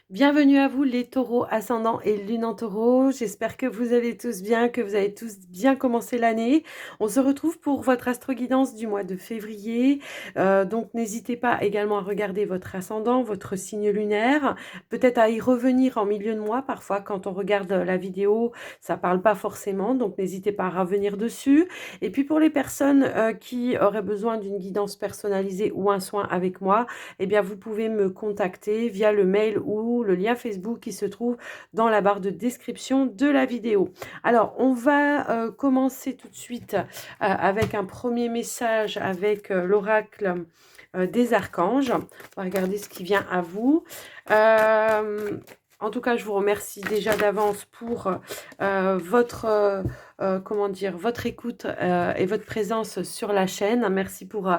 Bienvenue à vous les taureaux ascendant et lune en taureau. J'espère que vous allez tous bien, que vous avez tous bien commencé l'année. On se retrouve pour votre astro-guidance du mois de février. Donc n'hésitez pas également à regarder votre ascendant, votre signe lunaire. Peut-être à y revenir en milieu de mois. Parfois quand on regarde la vidéo, ça parle pas forcément. Donc n'hésitez pas à revenir dessus. Et puis pour les personnes qui auraient besoin d'une guidance personnalisée ou un soin avec moi, eh bien vous pouvez me contacter via le mail ou le lien Facebook qui se trouve dans la barre de description de la vidéo. Alors, on va commencer tout de suite avec un premier message avec l'oracle des archanges. On va regarder ce qui vient à vous. En tout cas, je vous remercie déjà d'avance pour comment dire, votre écoute et votre présence sur la chaîne. Merci pour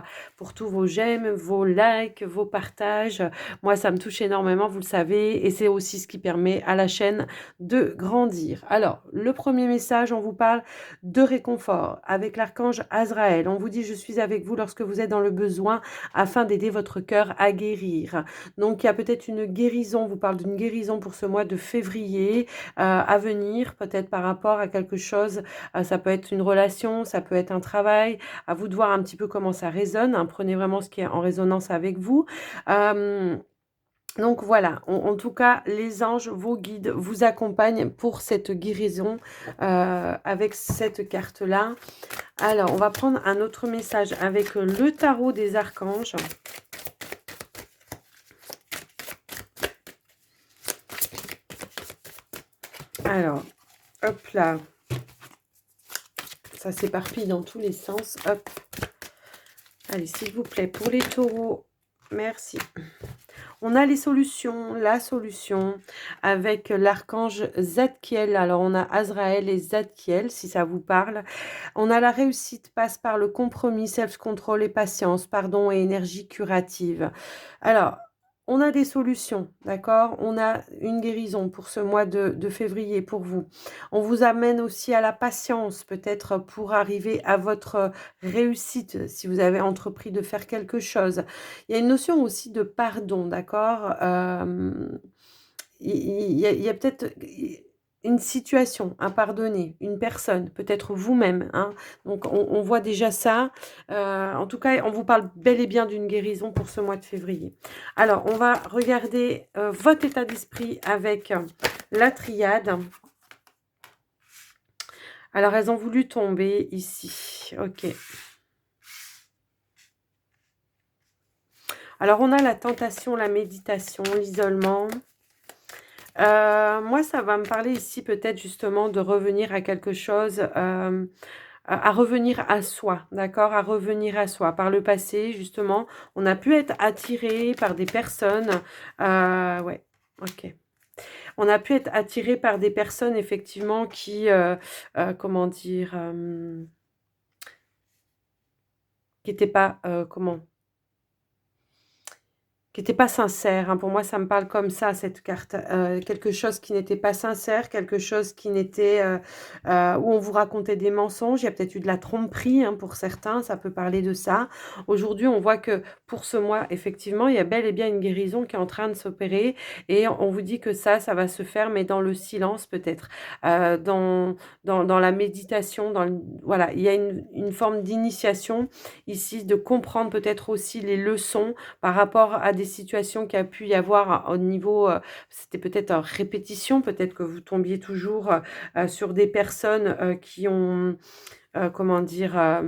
tous vos j'aime, vos likes, vos partages. Moi, ça me touche énormément, vous le savez, et c'est aussi ce qui permet à la chaîne de grandir. Alors, le premier message, on vous parle de réconfort avec l'archange Azraël. On vous dit, je suis avec vous lorsque vous êtes dans le besoin afin d'aider votre cœur à guérir. Donc, il y a peut-être une guérison, on vous parle d'une guérison pour ce mois de février à venir, peut-être par rapport à quelque chose. Ça peut être une relation, ça peut être un travail. À vous de voir un petit peu comment ça résonne. Hein. Prenez vraiment ce qui est en résonance avec vous. Donc voilà, en tout cas, les anges, vos guides, vous accompagnent pour cette guérison avec cette carte-là. Alors, on va prendre un autre message avec le tarot des archanges. Alors, hop là. Ça s'éparpille dans tous les sens. Hop. Allez, s'il vous plaît, pour les taureaux, merci. On a les solutions, la solution avec l'archange Zadkiel. Alors, on a Azraël et Zadkiel, si ça vous parle. On a la réussite passe par le compromis, self-control et patience, pardon et énergie curative. Alors, on a des solutions, d'accord? On a une guérison pour ce mois de février pour vous. On vous amène aussi à la patience, peut-être pour arriver à votre réussite, si vous avez entrepris de faire quelque chose. Il y a une notion aussi de pardon, d'accord? Il y a peut-être une situation à pardonner, une personne, peut-être vous-même. Hein. Donc, on voit déjà ça. En tout cas, on vous parle bel et bien d'une guérison pour ce mois de février. Alors, on va regarder votre état d'esprit avec la triade. Alors, elles ont voulu tomber ici. Ok. Alors, on a la tentation, la méditation, l'isolement. Moi, ça va me parler ici peut-être justement de revenir à quelque chose, à revenir à soi, d'accord? À revenir à soi. Par le passé, justement, on a pu être attiré par des personnes, ouais, ok. On a pu être attiré par des personnes effectivement qui, comment dire, qui n'étaient pas, comment? Qui n'était pas sincère, hein. Pour moi, ça me parle comme ça, cette carte. Quelque chose qui n'était pas sincère, quelque chose qui n'était où on vous racontait des mensonges. Il y a peut-être eu de la tromperie, hein, pour certains, ça peut parler de ça. Aujourd'hui, on voit que pour ce mois, effectivement, il y a bel et bien une guérison qui est en train de s'opérer et on vous dit que ça va se faire, mais dans le silence peut-être, dans la méditation, voilà, il y a une forme d'initiation ici, de comprendre peut-être aussi les leçons par rapport à des situations qu'il y a pu y avoir au niveau, c'était peut-être en répétition, peut-être que vous tombiez toujours sur des personnes qui ont, comment dire,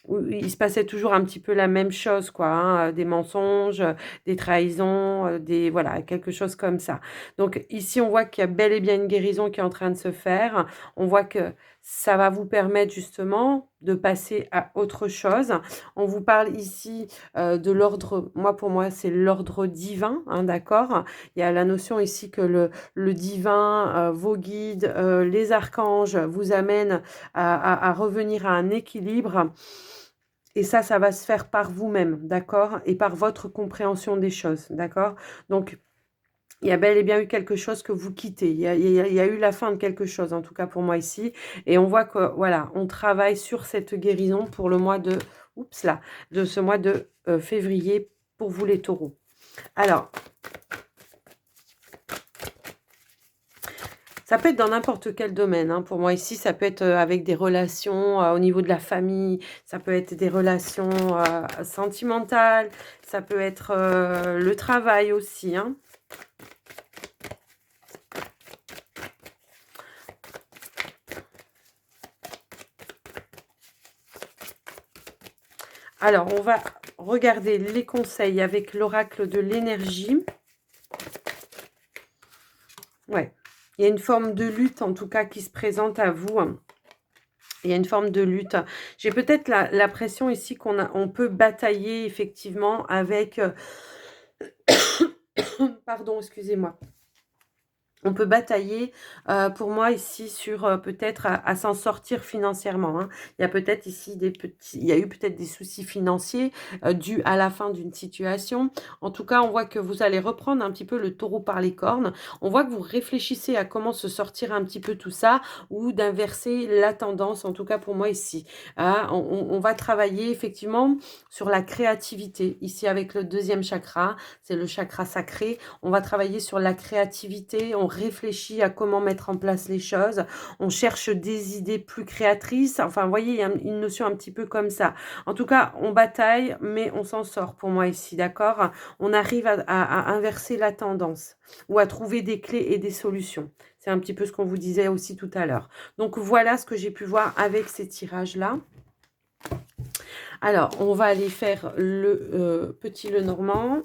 où il se passait toujours un petit peu la même chose, quoi, hein, des mensonges, des trahisons, voilà, quelque chose comme ça. Donc ici, on voit qu'il y a bel et bien une guérison qui est en train de se faire. On voit que ça va vous permettre justement de passer à autre chose. On vous parle ici de l'ordre, pour moi, c'est l'ordre divin, hein, d'accord? Il y a la notion ici que le divin, vos guides, les archanges vous amènent à revenir à un équilibre. Et ça va se faire par vous-même, d'accord? Et par votre compréhension des choses, d'accord? Donc, il y a bel et bien eu quelque chose que vous quittez. Il y a eu la fin de quelque chose, en tout cas pour moi ici. Et on voit que, voilà, on travaille sur cette guérison pour le mois de... Oups là, de ce mois de février pour vous les taureaux. Alors, Ça peut être dans n'importe quel domaine, hein. Pour moi ici, ça peut être, avec des relations, au niveau de la famille, ça peut être des relations, sentimentales, ça peut être, le travail aussi, hein. Alors, on va regarder les conseils avec l'oracle de l'énergie. Ouais, il y a une forme de lutte, en tout cas, qui se présente à vous, hein. Il y a une forme de lutte. J'ai peut-être la pression ici on peut batailler effectivement avec, pardon, excusez-moi. On peut batailler, pour moi ici sur, peut-être à s'en sortir financièrement, hein. Il y a peut-être ici il y a eu peut-être des soucis financiers, dus à la fin d'une situation. En tout cas, on voit que vous allez reprendre un petit peu le taureau par les cornes. On voit que vous réfléchissez à comment se sortir un petit peu tout ça ou d'inverser la tendance, en tout cas pour moi ici. Ah, on va travailler effectivement sur la créativité. Ici avec le deuxième chakra, c'est le chakra sacré. On va travailler sur la créativité, on réfléchit à comment mettre en place les choses, on cherche des idées plus créatrices. Enfin, vous voyez, il y a une notion un petit peu comme ça. En tout cas, on bataille, mais on s'en sort pour moi ici, d'accord? On arrive à inverser la tendance ou à trouver des clés et des solutions. C'est un petit peu ce qu'on vous disait aussi tout à l'heure. Donc, voilà ce que j'ai pu voir avec ces tirages-là. Alors, on va aller faire le petit Lenormand.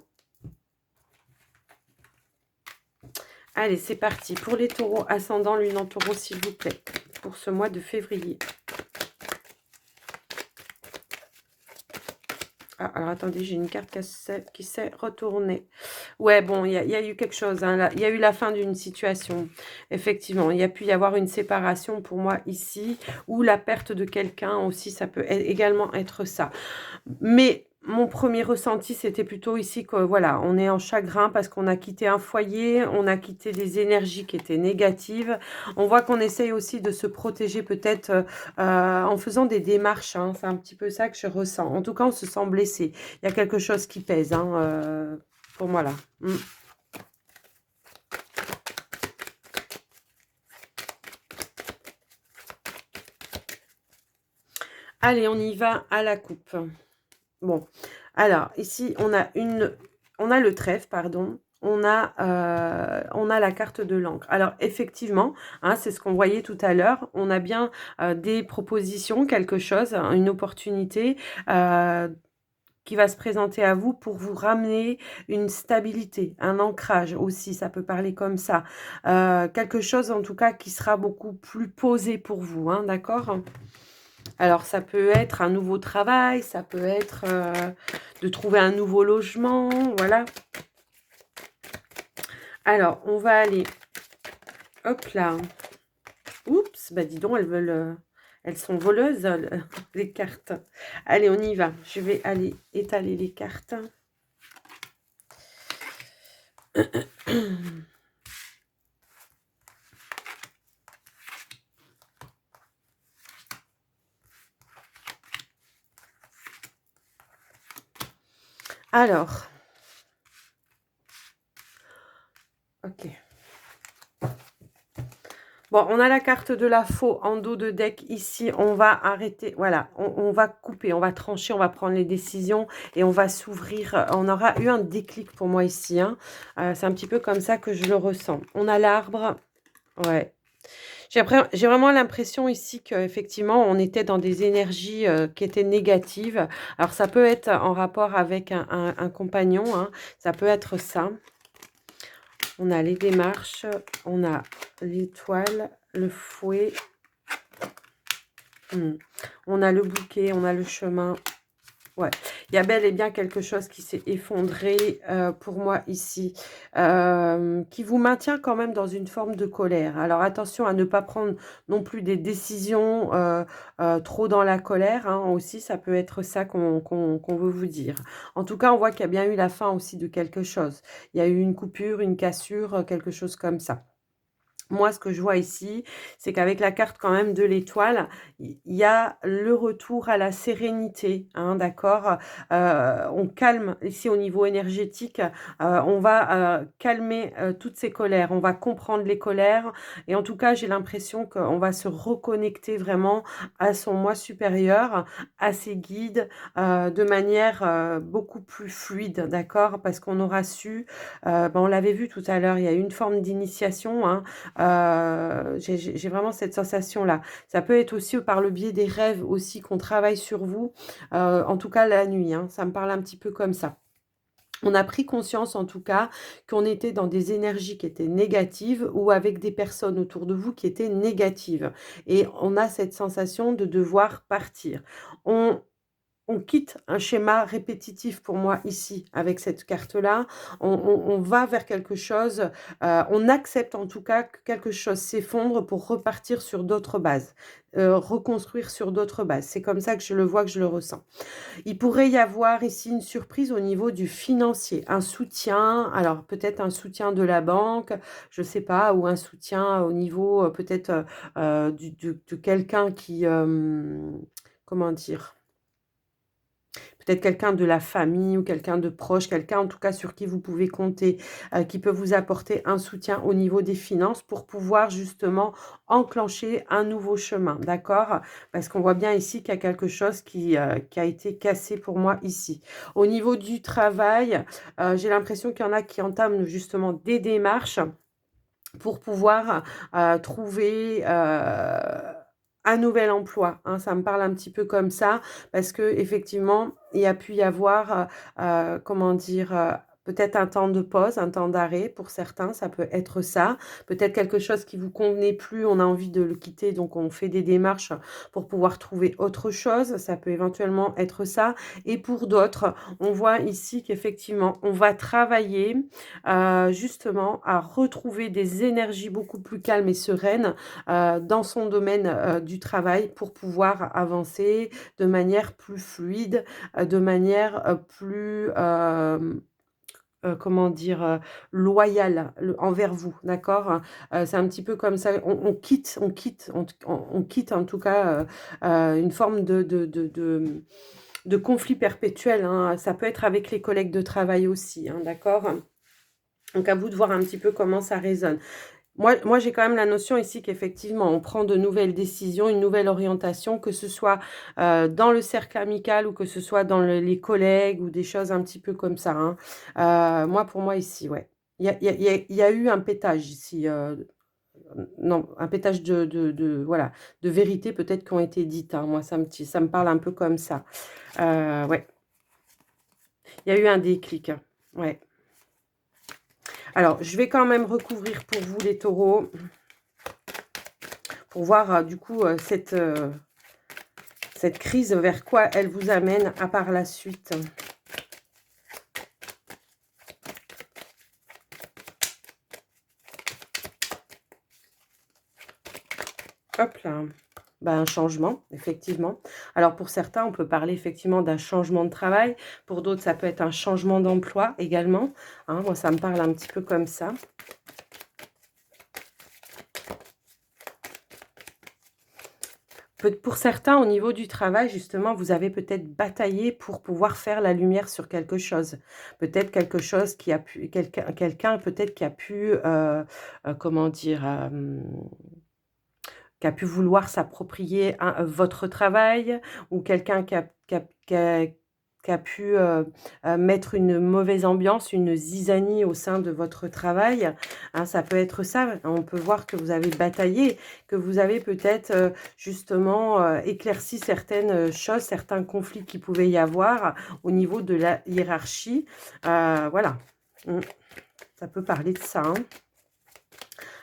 Allez, c'est parti. Pour les taureaux, ascendant, lune en taureau, s'il vous plaît, pour ce mois de février. Ah, alors attendez, j'ai une carte qui s'est retournée. Ouais, bon, il y a eu quelque chose, hein, là. Il y a eu la fin d'une situation. Effectivement, il y a pu y avoir une séparation pour moi ici, ou la perte de quelqu'un aussi, ça peut également être ça. Mais mon premier ressenti, c'était plutôt ici que voilà, on est en chagrin parce qu'on a quitté un foyer, on a quitté des énergies qui étaient négatives. On voit qu'on essaye aussi de se protéger peut-être en faisant des démarches, hein. C'est un petit peu ça que je ressens. En tout cas, on se sent blessé. Il y a quelque chose qui pèse, hein, pour moi là. Mm. Allez, on y va à la coupe. Bon, alors ici, on a le trèfle, pardon. On a la carte de l'encre. Alors, effectivement, hein, c'est ce qu'on voyait tout à l'heure. On a bien des propositions, quelque chose, hein, une opportunité qui va se présenter à vous pour vous ramener une stabilité, un ancrage aussi, ça peut parler comme ça. Quelque chose, en tout cas, qui sera beaucoup plus posé pour vous, hein, d'accord ? Alors, ça peut être un nouveau travail, ça peut être de trouver un nouveau logement, voilà. Alors, on va aller, hop là. Oups, bah dis donc, elles sont voleuses, les cartes. Allez, on y va. Je vais aller étaler les cartes. Alors, ok. Bon, on a la carte de la faux en dos de deck ici. On va arrêter, voilà, on va couper, on va trancher, on va prendre les décisions et on va s'ouvrir. On aura eu un déclic pour moi ici, hein. C'est un petit peu comme ça que je le ressens. On a l'arbre, ouais. J'ai vraiment l'impression ici qu'effectivement, on était dans des énergies qui étaient négatives. Alors, ça peut être en rapport avec un compagnon, hein. Ça peut être ça. On a les démarches, on a l'étoile, le fouet. On a le bouquet, on a le chemin. Ouais, il y a bel et bien quelque chose qui s'est effondré pour moi ici, qui vous maintient quand même dans une forme de colère. Alors attention à ne pas prendre non plus des décisions trop dans la colère, hein, aussi, ça peut être ça qu'on veut vous dire. En tout cas, on voit qu'il y a bien eu la fin aussi de quelque chose. Il y a eu une coupure, une cassure, quelque chose comme ça. Moi, ce que je vois ici, c'est qu'avec la carte quand même de l'étoile, il y a le retour à la sérénité, hein, d'accord? On calme ici au niveau énergétique, on va, calmer, toutes ces colères. On va comprendre les colères et en tout cas, j'ai l'impression qu'on va se reconnecter vraiment à son moi supérieur, à ses guides, de manière, beaucoup plus fluide, d'accord? Parce qu'on aura su, on l'avait vu tout à l'heure, il y a eu une forme d'initiation, hein, j'ai vraiment cette sensation-là. Ça peut être aussi par le biais des rêves aussi qu'on travaille sur vous, en tout cas la nuit, hein, ça me parle un petit peu comme ça. On a pris conscience en tout cas qu'on était dans des énergies qui étaient négatives ou avec des personnes autour de vous qui étaient négatives et on a cette sensation de devoir partir. On on quitte un schéma répétitif pour moi ici avec cette carte-là. On va vers quelque chose, on accepte en tout cas que quelque chose s'effondre pour repartir sur d'autres bases, reconstruire sur d'autres bases. C'est comme ça que je le vois, que je le ressens. Il pourrait y avoir ici une surprise au niveau du financier, un soutien, alors peut-être un soutien de la banque, je ne sais pas, ou un soutien au niveau peut-être de quelqu'un qui, comment dire? Peut-être quelqu'un de la famille ou quelqu'un de proche, quelqu'un en tout cas sur qui vous pouvez compter, qui peut vous apporter un soutien au niveau des finances pour pouvoir justement enclencher un nouveau chemin, d'accord? Parce qu'on voit bien ici qu'il y a quelque chose qui a été cassé pour moi ici. Au niveau du travail, j'ai l'impression qu'il y en a qui entament justement des démarches pour pouvoir, trouver, un nouvel emploi, hein. Ça me parle un petit peu comme ça parce que effectivement il y a pu y avoir, comment dire? Peut-être un temps de pause, un temps d'arrêt pour certains, ça peut être ça. Peut-être quelque chose qui vous convenait plus, on a envie de le quitter, donc on fait des démarches pour pouvoir trouver autre chose. Ça peut éventuellement être ça et pour d'autres, on voit ici qu'effectivement on va travailler, justement à retrouver des énergies beaucoup plus calmes et sereines, dans son domaine, du travail pour pouvoir avancer de manière plus fluide, de manière, plus, comment dire? Loyale envers vous, d'accord? C'est un petit peu comme ça, on quitte en tout cas, une forme de conflit perpétuel, hein. Ça peut être avec les collègues de travail aussi, hein, d'accord? Donc à vous de voir un petit peu comment ça résonne. Moi, j'ai quand même la notion ici qu'effectivement, on prend de nouvelles décisions, une nouvelle orientation, que ce soit, dans le cercle amical ou que ce soit dans les collègues ou des choses un petit peu comme ça, hein. Moi, pour moi ici, ouais. Il y a eu un pétage ici, non, un pétage voilà, de vérités peut-être qui ont été dites, hein. Moi, ça me parle un peu comme ça. Ouais, il y a eu un déclic, hein. Ouais. Alors, je vais quand même recouvrir pour vous les taureaux, pour voir, du coup, cette crise, vers quoi elle vous amène à par la suite. Hop là. Ben, un changement, effectivement. Alors pour certains, on peut parler effectivement d'un changement de travail. Pour d'autres, ça peut être un changement d'emploi également, hein. Moi, ça me parle un petit peu comme ça. Pour certains, au niveau du travail, justement, vous avez peut-être bataillé pour pouvoir faire la lumière sur quelque chose. Peut-être quelque chose qui a pu, quelqu'un peut-être qui a pu, comment dire, qui a pu vouloir s'approprier votre travail ou quelqu'un qui a pu, mettre une mauvaise ambiance, une zizanie au sein de votre travail, hein, ça peut être ça. On peut voir que vous avez bataillé, que vous avez peut-être, justement, éclairci certaines, choses, certains conflits qui pouvaient y avoir au niveau de la hiérarchie. Voilà. Mmh. Ça peut parler de ça, hein.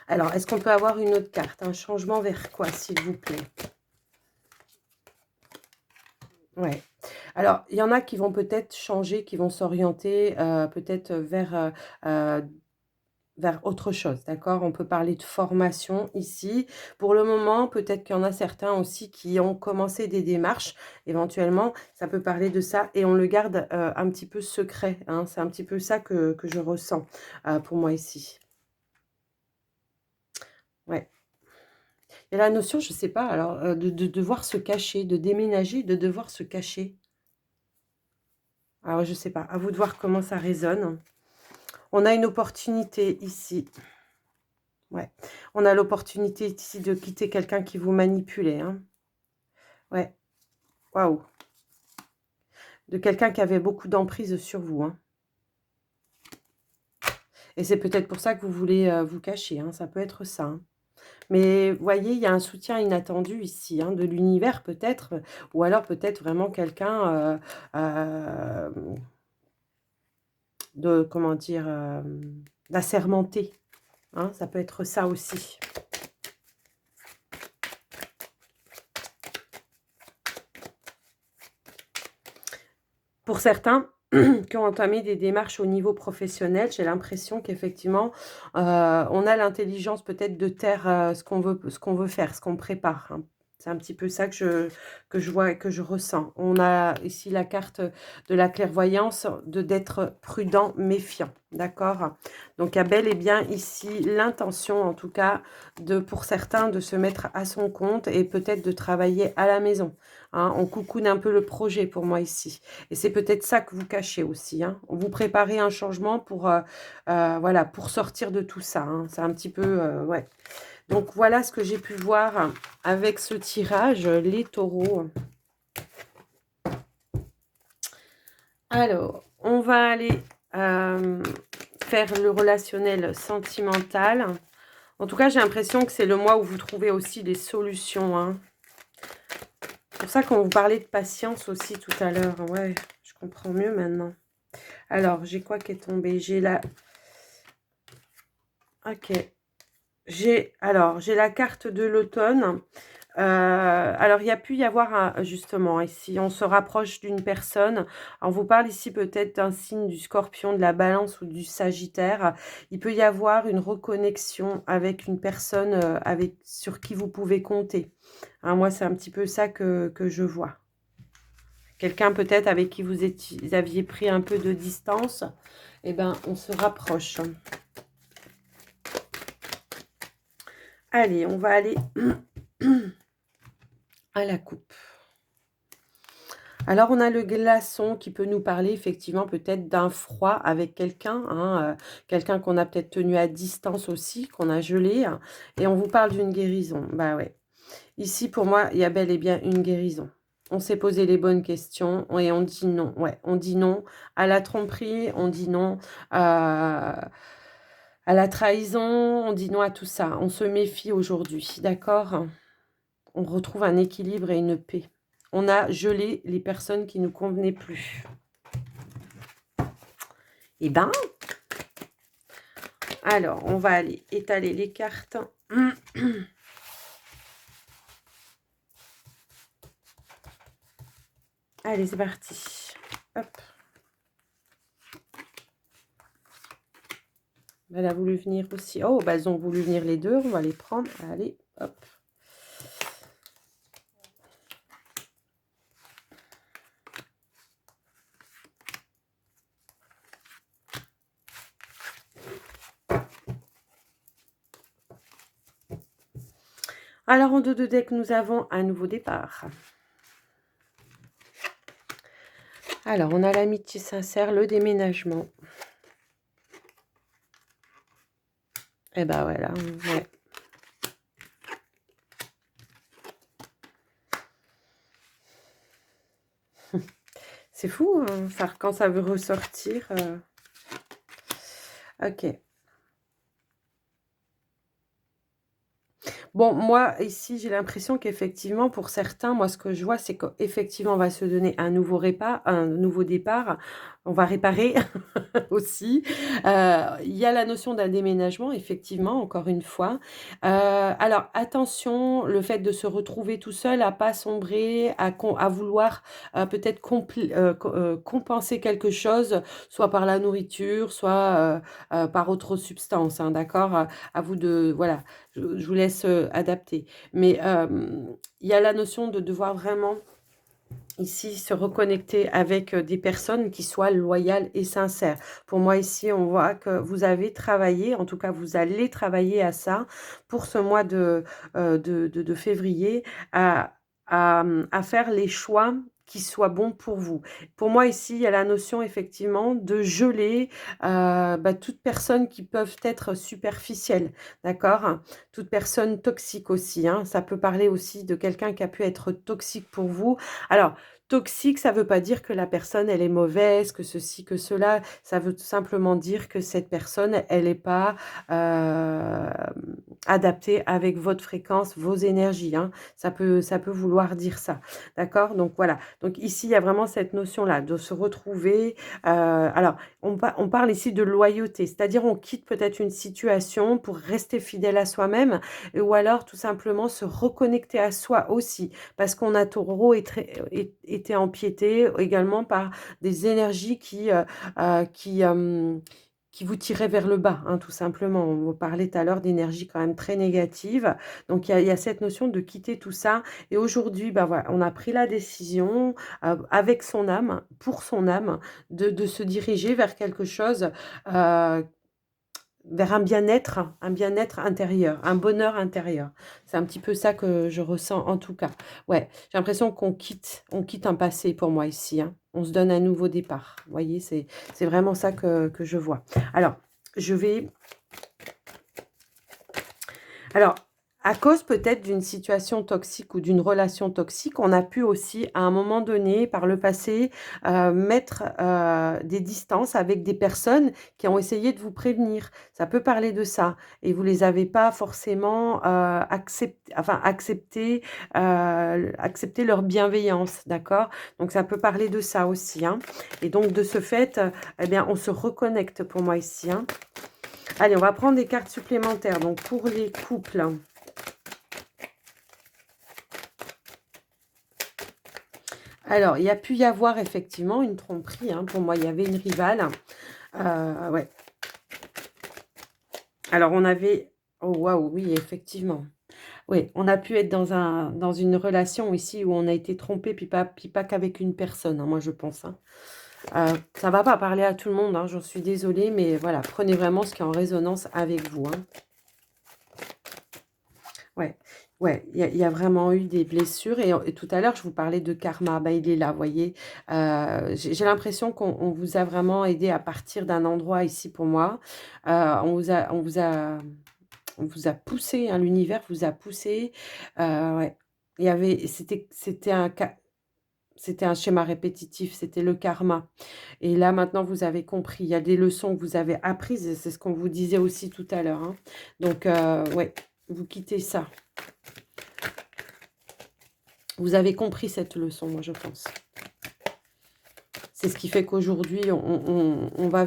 Alors, est-ce qu'on peut avoir une autre carte? Un changement vers quoi, s'il vous plaît? Ouais. Alors, il y en a qui vont peut-être changer, qui vont s'orienter, peut-être heu, vers autre chose, d'accord? On peut parler de formation ici. Pour le moment, peut-être qu'il y en a certains aussi qui ont commencé des démarches, éventuellement, ça peut parler de ça et on le garde, un petit peu secret, hein. C'est un petit peu ça que je ressens, pour moi ici. Et la notion, je sais pas, alors, de devoir se cacher, de déménager, de devoir se cacher. Alors je sais pas, à vous de voir comment ça résonne. On a une opportunité ici. Ouais, on a l'opportunité ici de quitter quelqu'un qui vous manipulait, hein. Ouais, waouh! De quelqu'un qui avait beaucoup d'emprise sur vous, hein. Et c'est peut-être pour ça que vous voulez, vous cacher, hein, ça peut être ça, hein. Mais vous voyez, il y a un soutien inattendu ici, hein, de l'univers peut-être, ou alors peut-être vraiment quelqu'un, de comment dire? D'assermenté, hein, ça peut être ça aussi. Pour certains qui ont entamé des démarches au niveau professionnel, j'ai l'impression qu'effectivement, on a l'intelligence peut-être de taire, ce qu'on veut faire, ce qu'on prépare, hein. C'est un petit peu ça que je vois et que je ressens. On a ici la carte de la clairvoyance, de d'être prudent, méfiant, d'accord? Donc il y a bel et bien ici l'intention, en tout cas, de pour certains, de se mettre à son compte et peut-être de travailler à la maison, hein. On coucoune un peu le projet pour moi ici. Et c'est peut-être ça que vous cachez aussi, hein. Vous préparez un changement pour, voilà, pour sortir de tout ça, hein. C'est un petit peu, ouais. Donc voilà ce que j'ai pu voir avec ce tirage, les taureaux. Alors, on va aller, faire le relationnel sentimental. En tout cas, j'ai l'impression que c'est le mois où vous trouvez aussi des solutions, hein. C'est pour ça qu'on vous parlait de patience aussi tout à l'heure. Ouais, je comprends mieux maintenant. Alors, j'ai quoi qui est tombé? J'ai la... Ok. J'ai la carte de l'automne. Alors, il y a pu y avoir justement, ici, on se rapproche d'une personne. On vous parle ici peut-être d'un signe du Scorpion, de la Balance ou du Sagittaire. Il peut y avoir une reconnexion avec une personne sur qui vous pouvez compter, hein. Moi, c'est un petit peu ça que je vois. Quelqu'un peut-être avec qui vous aviez pris un peu de distance. Eh ben, on se rapproche. Allez, on va aller à la coupe. Alors, on a le glaçon qui peut nous parler effectivement peut-être d'un froid avec quelqu'un, hein, quelqu'un qu'on a peut-être tenu à distance aussi, qu'on a gelé, hein, et on vous parle d'une guérison. Bah ouais. Ici, pour moi, il y a bel et bien une guérison. On s'est posé les bonnes questions et on dit non. Ouais, on dit non à la tromperie, on dit non à la trahison, on dit non à tout ça. On se méfie aujourd'hui, d'accord? On retrouve un équilibre et une paix. On a gelé les personnes qui ne nous convenaient plus. Eh ben, alors, on va aller étaler les cartes. Allez, c'est parti. Hop. Elle a voulu venir aussi. Oh, bah, elles ont voulu venir les deux. On va les prendre. Allez, hop. Alors, en dos de deck, nous avons un nouveau départ. Alors, on a l'amitié sincère, le déménagement. Eh ben voilà, ouais. C'est fou, hein, ça, quand ça veut ressortir. Ok. Bon, moi, ici, j'ai l'impression qu'effectivement, pour certains, moi, ce que je vois, c'est qu'effectivement, on va se donner un nouveau départ. On va réparer aussi. Il y a la notion d'un déménagement, effectivement, encore une fois. Alors, attention, le fait de se retrouver tout seul, à pas sombrer, à vouloir peut-être compenser quelque chose, soit par la nourriture, soit par autre substance, hein, d'accord? À vous de... Voilà, je vous laisse adapter. Mais il y a la notion de devoir vraiment Ici, se reconnecter avec des personnes qui soient loyales et sincères. Pour moi, ici, on voit que vous avez travaillé, en tout cas, vous allez travailler à ça pour ce mois de février, à faire les choix qui soient bons pour vous. Pour moi, ici, il y a la notion effectivement de geler toutes personnes qui peuvent être superficielles, d'accord? Toute personne toxique aussi, hein. Ça peut parler aussi de quelqu'un qui a pu être toxique pour vous. Alors, toxique, ça ne veut pas dire que la personne, elle est mauvaise, que ceci, que cela. Ça veut tout simplement dire que cette personne, elle n'est pas adaptée avec votre fréquence, vos énergies, hein. Ça peut vouloir dire ça. D'accord? Donc voilà. Donc ici, il y a vraiment cette notion-là de se retrouver. Alors, on parle ici de loyauté, c'est-à-dire on quitte peut-être une situation pour rester fidèle à soi-même ou alors tout simplement se reconnecter à soi aussi parce qu'on a taureau été empiété également par des énergies euh, qui, euh, qui vous tiraient vers le bas, hein, tout simplement. On vous parlait tout à l'heure d'énergie quand même très négative. Donc, il y a cette notion de quitter tout ça. Et aujourd'hui, bah, voilà, on a pris la décision avec son âme, pour son âme, de se diriger vers quelque chose euh, vers un bien-être intérieur, un bonheur intérieur. C'est un petit peu ça que je ressens en tout cas. Ouais, j'ai l'impression qu'on quitte un passé pour moi ici, hein. On se donne un nouveau départ. Vous voyez, c'est vraiment ça que je vois. Alors, je vais alors, à cause peut-être d'une situation toxique ou d'une relation toxique, on a pu aussi, à un moment donné, par le passé, mettre des distances avec des personnes qui ont essayé de vous prévenir. Ça peut parler de ça. Et vous les avez pas forcément accepté leur bienveillance, d'accord? Donc, ça peut parler de ça aussi, hein. Et donc, de ce fait, eh bien, on se reconnecte pour moi ici, hein. Allez, on va prendre des cartes supplémentaires. Donc, pour les couples. Alors, il y a pu y avoir effectivement une tromperie, hein. Pour moi, il y avait une rivale. Ouais. Alors, on avait... Oh, waouh, oui, effectivement. Oui, on a pu être dans une relation ici où on a été trompé, puis pas qu'avec une personne, hein, moi, je pense, hein. Ça va pas parler à tout le monde, hein, j'en suis désolée, mais voilà, prenez vraiment ce qui est en résonance avec vous, hein. Ouais, ouais, il y a vraiment eu des blessures et tout à l'heure, je vous parlais de karma. Bah, il est là, vous voyez? J'ai l'impression qu'on vous a vraiment aidé à partir d'un endroit ici pour moi. On vous a poussé, hein, l'univers vous a poussé. Ouais, c'était un schéma répétitif, c'était le karma et là, maintenant, vous avez compris. Il y a des leçons que vous avez apprises et c'est ce qu'on vous disait aussi tout à l'heure, hein. Donc ouais, vous quittez ça. Vous avez compris cette leçon, moi, je pense. C'est ce qui fait qu'aujourd'hui, on va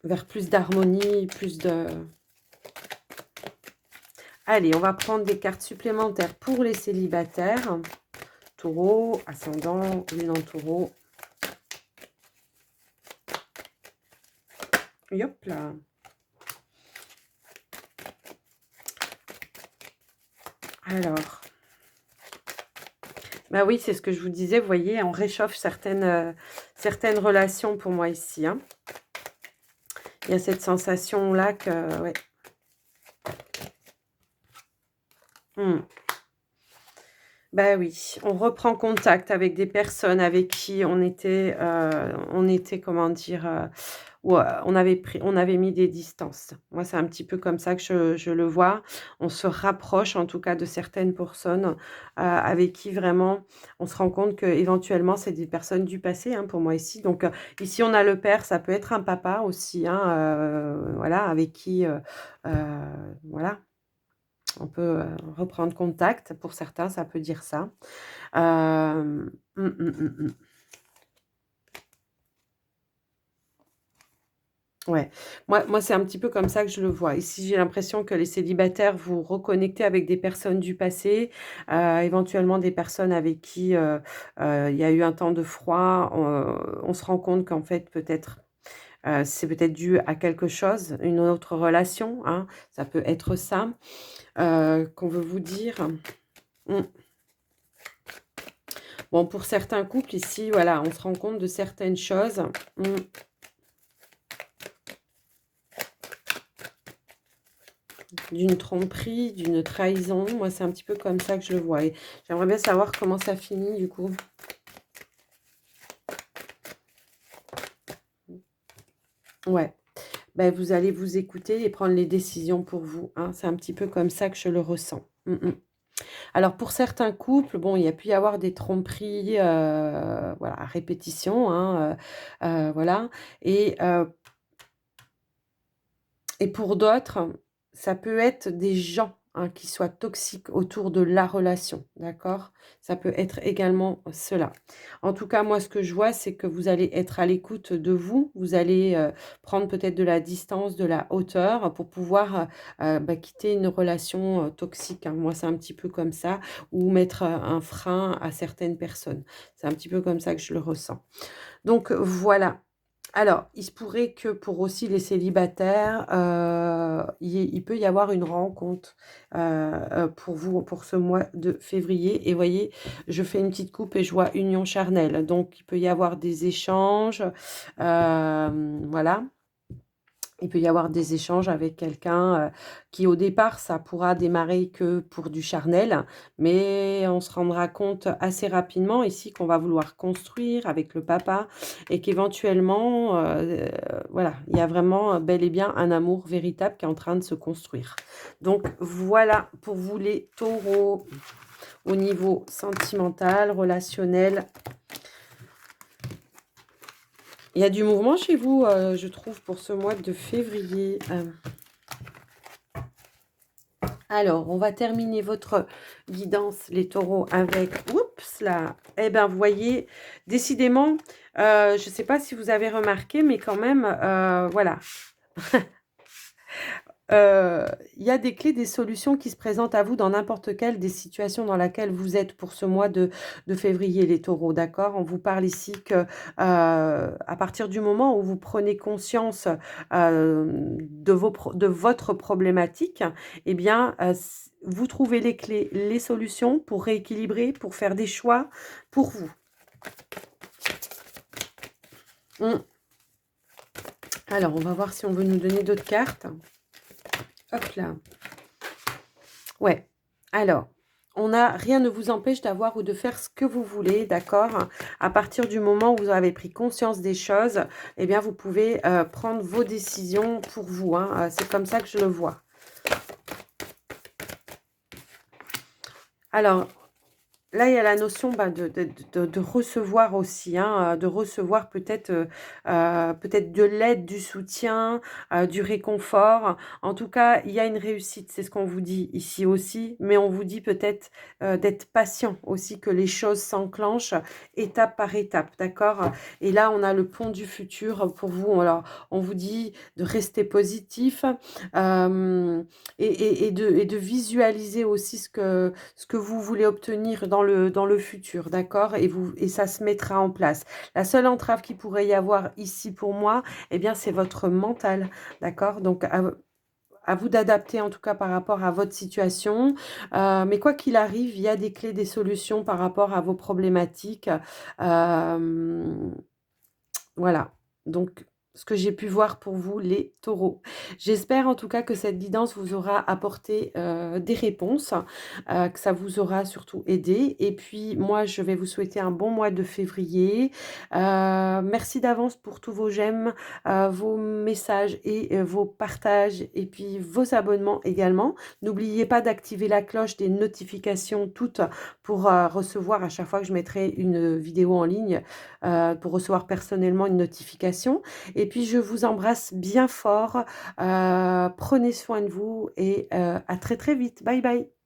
vers plus d'harmonie, plus de... Allez, on va prendre des cartes supplémentaires pour les célibataires. Taureau, ascendant, lune en taureau. Et hop là. Alors... Bah oui, c'est ce que je vous disais, vous voyez, on réchauffe certaines relations pour moi ici, hein. Il y a cette sensation-là que... Ouais. Bah oui, on reprend contact avec des personnes avec qui on était, comment dire, on avait mis des distances. Moi, c'est un petit peu comme ça que je le vois. On se rapproche, en tout cas, de certaines personnes avec qui vraiment on se rend compte que éventuellement c'est des personnes du passé, hein, pour moi ici. Donc, ici, on a le père, ça peut être un papa aussi, hein, voilà, avec qui, voilà, on peut reprendre contact. Pour certains, ça peut dire ça. Mmh, mmh, mmh, mmh. Ouais. Moi, c'est un petit peu comme ça que je le vois. Ici, j'ai l'impression que les célibataires, vous reconnectez avec des personnes du passé, éventuellement des personnes avec qui, il y a eu un temps de froid. On se rend compte qu'en fait, peut-être, c'est peut-être dû à quelque chose, une autre relation, hein, ça peut être ça, qu'on veut vous dire. Mmh. Bon, pour certains couples ici, voilà, on se rend compte de certaines choses. D'une tromperie, d'une trahison. Moi, c'est un petit peu comme ça que je le vois. Et j'aimerais bien savoir comment ça finit, du coup. Ouais. Ben, vous allez vous écouter et prendre les décisions pour vous, hein. C'est un petit peu comme ça que je le ressens. Alors, pour certains couples, bon, il y a pu y avoir des tromperies, voilà, à répétition, hein, voilà. Et Et pour d'autres, ça peut être des gens, hein, qui soient toxiques autour de la relation, d'accord? Ça peut être également cela. En tout cas, moi, ce que je vois, c'est que vous allez être à l'écoute de vous. Vous allez, prendre peut-être de la distance, de la hauteur pour pouvoir, bah, quitter une relation, toxique, hein. Moi, c'est un petit peu comme ça ou mettre, un frein à certaines personnes. C'est un petit peu comme ça que je le ressens. Donc voilà. Alors, il se pourrait que pour aussi les célibataires, il peut y avoir une rencontre, pour vous, pour ce mois de février et voyez, je fais une petite coupe et je vois union charnelle. Donc il peut y avoir des échanges, voilà. Il peut y avoir des échanges avec quelqu'un, qui au départ, ça pourra démarrer que pour du charnel, mais on se rendra compte assez rapidement ici qu'on va vouloir construire avec le papa et qu'éventuellement, voilà, il y a vraiment, bel et bien un amour véritable qui est en train de se construire. Donc voilà pour vous les taureaux, au niveau sentimental, relationnel. Il y a du mouvement chez vous, je trouve, pour ce mois de février. Alors, on va terminer votre guidance, les taureaux, avec... Oups là. Eh bien, vous voyez, décidément, je ne sais pas si vous avez remarqué, mais quand même, voilà. Il y a des clés, des solutions qui se présentent à vous dans n'importe quelle des situations dans laquelle vous êtes pour ce mois de février, les taureaux, d'accord? On vous parle ici que à partir du moment où vous prenez conscience de votre problématique, eh bien, vous trouvez les clés, les solutions pour rééquilibrer, pour faire des choix pour vous. Alors, on va voir si on veut nous donner d'autres cartes. Hop là. Ouais. Alors, on a rien ne vous empêche d'avoir ou de faire ce que vous voulez, d'accord? À partir du moment où vous avez pris conscience des choses, eh bien, vous pouvez prendre vos décisions pour vous, hein. C'est comme ça que je le vois. Alors, là, il y a la notion de recevoir aussi, hein, de recevoir peut-être peut-être de l'aide, du soutien, du réconfort. En tout cas, il y a une réussite, c'est ce qu'on vous dit ici aussi, mais on vous dit peut-être d'être patient aussi, que les choses s'enclenchent étape par étape, d'accord? Et là, on a le pont du futur pour vous. Alors, on vous dit de rester positif et de visualiser aussi ce que vous voulez obtenir dans le futur, d'accord? Et ça se mettra en place. La seule entrave qu'il pourrait y avoir ici pour moi, eh bien, c'est votre mental, d'accord? Donc, à vous d'adapter en tout cas par rapport à votre situation. Mais quoi qu'il arrive, il y a des clés, des solutions par rapport à vos problématiques. Euh, voilà. Donc, ce que j'ai pu voir pour vous, les taureaux. J'espère en tout cas que cette guidance vous aura apporté des réponses, que ça vous aura surtout aidé. Et puis, moi, je vais vous souhaiter un bon mois de février. Merci d'avance pour tous vos j'aime, vos messages et vos partages et puis vos abonnements également. N'oubliez pas d'activer la cloche des notifications toutes pour recevoir à chaque fois que je mettrai une vidéo en ligne, pour recevoir personnellement une notification. Et puis, je vous embrasse bien fort. Prenez soin de vous et à très très vite. Bye bye.